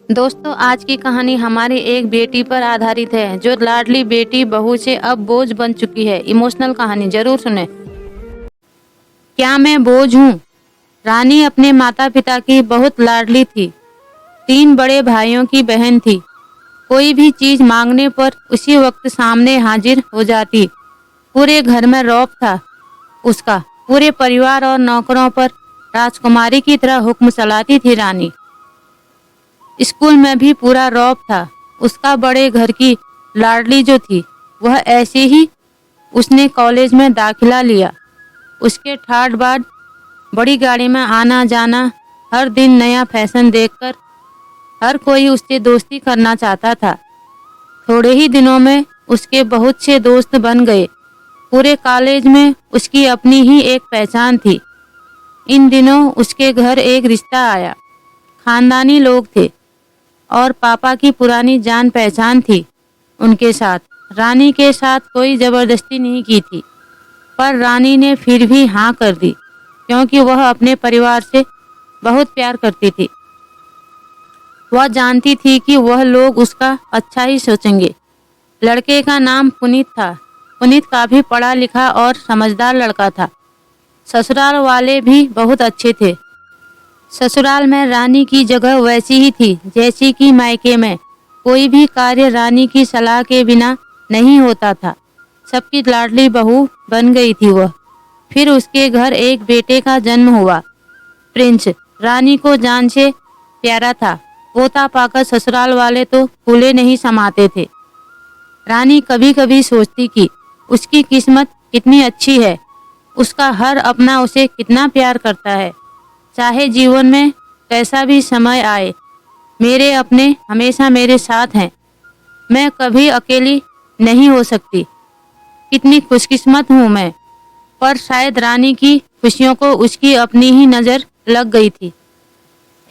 दोस्तों, आज की कहानी हमारी एक बेटी पर आधारित है जो लाडली बेटी बहू से अब बोझ बन चुकी है। इमोशनल कहानी जरूर सुने। क्या मैं बोझ हूँ? रानी अपने माता पिता की बहुत लाडली थी। 3 बड़े भाइयों की बहन थी। कोई भी चीज मांगने पर उसी वक्त सामने हाजिर हो जाती। पूरे घर में रौब था उसका। पूरे परिवार और नौकरों पर राजकुमारी की तरह हुक्म चलाती थी रानी। स्कूल में भी पूरा रौब था उसका। बड़े घर की लाडली जो थी वह ऐसे ही उसने कॉलेज में दाखिला लिया। उसके ठाट बाट, बड़ी गाड़ी में आना जाना, हर दिन नया फैशन देखकर हर कोई उससे दोस्ती करना चाहता था। थोड़े ही दिनों में उसके बहुत से दोस्त बन गए। पूरे कॉलेज में उसकी अपनी ही एक पहचान थी। इन दिनों उसके घर एक रिश्ता आया। खानदानी लोग थे और पापा की पुरानी जान पहचान थी उनके साथ। रानी के साथ कोई जबरदस्ती नहीं की थी, पर रानी ने फिर भी हाँ कर दी क्योंकि वह अपने परिवार से बहुत प्यार करती थी। वह जानती थी कि वह लोग उसका अच्छा ही सोचेंगे। लड़के का नाम पुनीत था। पुनीत काफी पढ़ा लिखा और समझदार लड़का था। ससुराल वाले भी बहुत अच्छे थे। ससुराल में रानी की जगह वैसी ही थी जैसी कि मायके में। कोई भी कार्य रानी की सलाह के बिना नहीं होता था। सबकी लाडली बहू बन गई थी वह। फिर उसके घर एक बेटे का जन्म हुआ, प्रिंस। रानी को जान से प्यारा था। पोता पाकर ससुराल वाले तो फूले नहीं समाते थे। रानी कभी कभी सोचती कि उसकी किस्मत कितनी अच्छी है। उसका हर अपना उसे कितना प्यार करता है। चाहे जीवन में कैसा भी समय आए, मेरे अपने हमेशा मेरे साथ हैं। मैं कभी अकेली नहीं हो सकती। कितनी खुशकिस्मत हूँ मैं। पर शायद रानी की खुशियों को उसकी अपनी ही नज़र लग गई थी।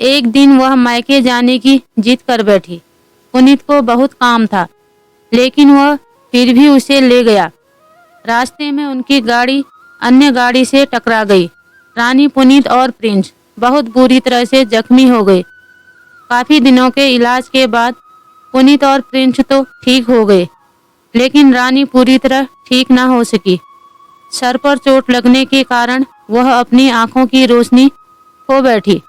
एक दिन वह मायके जाने की जिद कर बैठी। पुनीत को बहुत काम था, लेकिन वह फिर भी उसे ले गया। रास्ते में उनकी गाड़ी अन्य गाड़ी से टकरा गई। रानी, पुनीत और प्रिंस बहुत बुरी तरह से जख्मी हो गए। काफी दिनों के इलाज के बाद पुनीत और प्रिंस तो ठीक हो गए, लेकिन रानी पूरी तरह ठीक ना हो सकी। सर पर चोट लगने के कारण वह अपनी आंखों की रोशनी खो बैठी।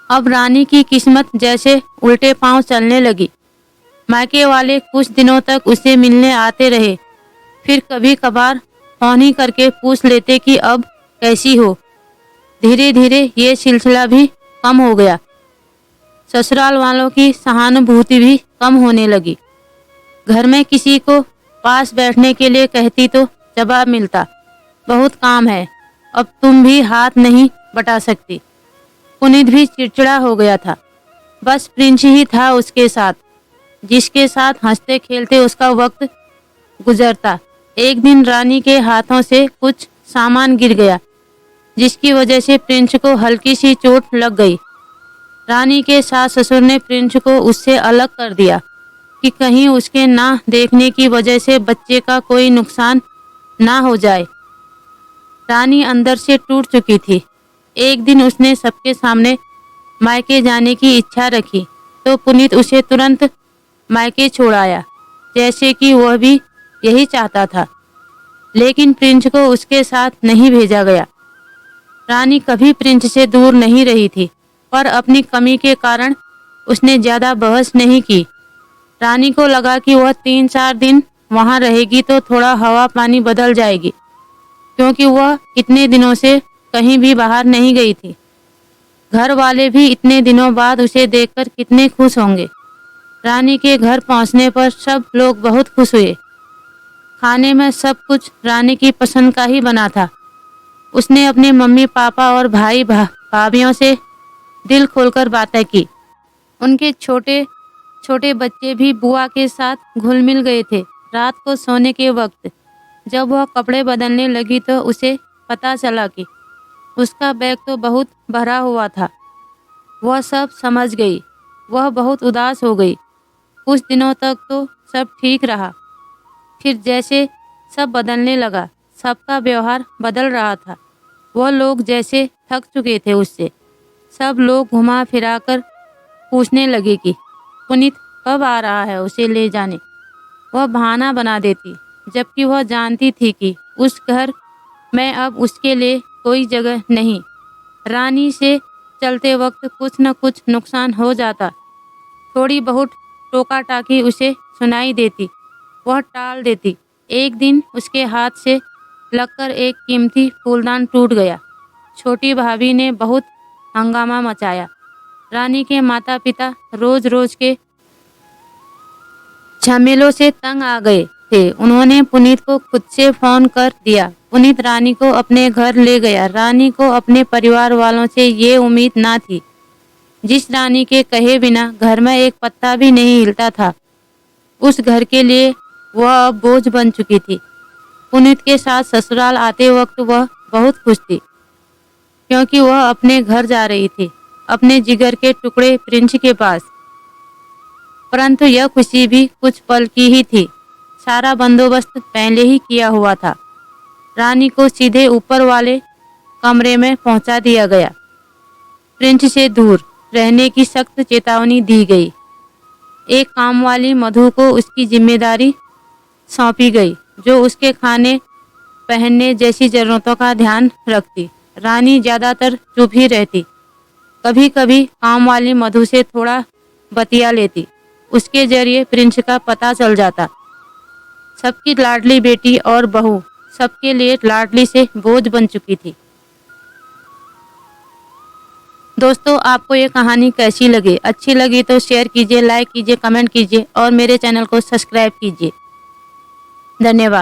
अब रानी की किस्मत जैसे उल्टे पांव चलने लगी। मायके वाले कुछ दिनों तक उसे मिलने आते रहे, फिर कभी कभार फोन ही करके पूछ लेते कि अब कैसी हो। धीरे धीरे ये सिलसिला भी कम हो गया। ससुराल वालों की सहानुभूति भी कम होने लगी। घर में किसी को पास बैठने के लिए कहती तो जवाब मिलता, बहुत काम है, अब तुम भी हाथ नहीं बटा सकती। पुनीत भी चिड़चिड़ा हो गया था। बस प्रिंस ही था उसके साथ, जिसके साथ हंसते खेलते उसका वक्त गुजरता। एक दिन रानी के हाथों से कुछ सामान गिर गया, जिसकी वजह से प्रिंस को हल्की सी चोट लग गई। रानी के सास ससुर ने प्रिंस को उससे अलग कर दिया कि कहीं उसके ना देखने की वजह से बच्चे का कोई नुकसान ना हो जाए। रानी अंदर से टूट चुकी थी। एक दिन उसने सबके सामने मायके जाने की इच्छा रखी तो पुनीत उसे तुरंत मायके छोड़ आया, जैसे कि वह भी यही चाहता था। लेकिन प्रिंस को उसके साथ नहीं भेजा गया। रानी कभी प्रिंस से दूर नहीं रही थी, पर अपनी कमी के कारण उसने ज्यादा बहस नहीं की। रानी को लगा कि वह 3-4 दिन वहां रहेगी तो थोड़ा हवा पानी बदल जाएगी, क्योंकि वह इतने दिनों से कहीं भी बाहर नहीं गई थी। घर वाले भी इतने दिनों बाद उसे देखकर कितने खुश होंगे। रानी के घर पहुंचने पर सब लोग बहुत खुश हुए। खाने में सब कुछ रानी की पसंद का ही बना था। उसने अपने मम्मी पापा और भाई भाभीियों से दिल खोलकर बातें की। उनके छोटे छोटे बच्चे भी बुआ के साथ घुल मिल गए थे। रात को सोने के वक्त जब वह कपड़े बदलने लगी तो उसे पता चला कि उसका बैग तो बहुत भरा हुआ था। वह सब समझ गई। वह बहुत उदास हो गई। कुछ दिनों तक तो सब ठीक रहा, फिर जैसे सब बदलने लगा। सबका व्यवहार बदल रहा था। वह लोग जैसे थक चुके थे उससे। सब लोग घुमा फिरा कर पूछने लगी कि पुनीत कब आ रहा है उसे ले जाने। वह बहाना बना देती, जबकि वह जानती थी कि उस घर में अब उसके लिए कोई जगह नहीं। रानी से चलते वक्त कुछ न कुछ नुकसान हो जाता। थोड़ी बहुत टोका टाकी उसे सुनाई देती, वह टाल देती। एक दिन उसके हाथ से लगकर एक कीमती फूलदान टूट गया। छोटी भाभी ने बहुत हंगामा मचाया। रानी के माता पिता रोज रोज के झमेलों से तंग आ गए थे। उन्होंने पुनीत को खुद से फोन कर दिया। पुनीत रानी को अपने घर ले गया। रानी को अपने परिवार वालों से ये उम्मीद ना थी। जिस रानी के कहे बिना घर में एक पत्ता भी नहीं हिलता था, उस घर के लिए वह अब बोझ बन चुकी थी। पुनीत के साथ ससुराल आते वक्त वह बहुत खुश थी, क्योंकि वह अपने घर जा रही थी, अपने जिगर के टुकड़े प्रिंस के पास। परंतु यह खुशी भी कुछ पल की ही थी। सारा बंदोबस्त पहले ही किया हुआ था। रानी को सीधे ऊपर वाले कमरे में पहुंचा दिया गया। प्रिंस से दूर रहने की सख्त चेतावनी दी गई। एक कामवाली मधु को उसकी जिम्मेदारी सौंपी गई, जो उसके खाने पहनने जैसी जरूरतों का ध्यान रखती। रानी ज्यादातर चुप ही रहती। कभी कभी कामवाली मधु से थोड़ा बतिया लेती। उसके जरिए प्रिंस का पता चल जाता। सबकी लाडली बेटी और बहू सबके लिए लाडली से बोझ बन चुकी थी। दोस्तों, आपको ये कहानी कैसी लगी? अच्छी लगी तो शेयर कीजिए, लाइक कीजिए, कमेंट कीजिए और मेरे चैनल को सब्सक्राइब कीजिए। धन्यवाद।